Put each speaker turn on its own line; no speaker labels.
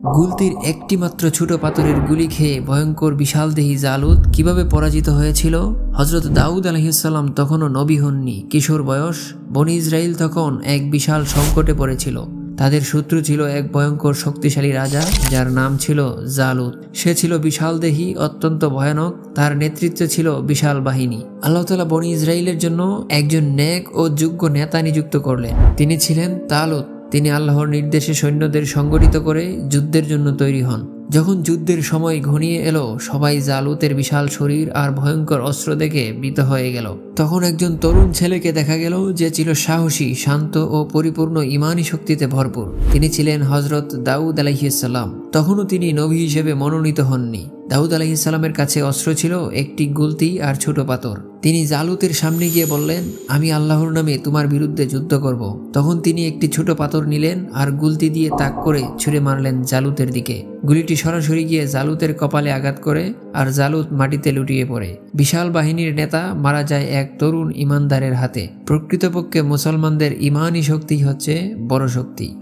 গুলতির একটি মাত্র ছোট পাথরের গুলি খেয়ে ভয়ঙ্কর বিশালদেহী জালুত কিভাবে পরাজিত হয়েছিল? হযরত দাউদ আলাইহিসসালাম তখনও নবী হননি, কিশোর বয়স। বনী ইসরাইল তখন এক বিশাল সংকটে পড়েছিল। তাদের শত্রু ছিল এক ভয়ঙ্কর শক্তিশালী রাজা, যার নাম ছিল জালুত। সে ছিল বিশালদেহী, অত্যন্ত ভয়ানক। তার নেতৃত্বে ছিল বিশাল বাহিনী। আল্লাহ তাআলা বনী ইসরাইলের জন্য একজন নেক ও যোগ্য নেতা নিযুক্ত করলেন। তিনি ছিলেন তালুত। তিনি আল্লাহর নির্দেশে সৈন্যদের সংগঠিত করে যুদ্ধের জন্য তৈরি হন। যখন যুদ্ধের সময় ঘনিয়ে এলো, সবাই জালুতের বিশাল শরীর আর ভয়ঙ্কর অস্ত্র দেখে ভীত হয়ে গেল। তখন একজন তরুণ ছেলেকে দেখা গেল, যে ছিল সাহসী, শান্ত ও পরিপূর্ণ ঈমানী শক্তিতে ভরপুর। তিনি ছিলেন হযরত দাউদ আলাইহিসসালাম। তখনও তিনি নবী হিসেবে মনোনীত হননি। দাউদ আলাইহিসসালামের কাছে অস্ত্র ছিল একটি গুলতি আর ছোট পাথর। তিনি জালুতের সামনে গিয়ে বললেন, আমি আল্লাহর নামে তোমার বিরুদ্ধে যুদ্ধ করব। তখন তিনি একটি ছোট পাথর নিলেন আর গুলতি দিয়ে তাক করে ছুঁড়ে মারলেন জালুতের দিকে। গুলিটি সরাসরি গিয়ে জালুতের কপালে আঘাত করে আর জালুত মাটিতে লুটিয়ে পড়ে। বিশাল বাহিনীর নেতা মারা যায় এক তরুণ ইমানদারের হাতে। প্রকৃতপক্ষে মুসলমানদের ঈমানী শক্তি হচ্ছে বড় শক্তি।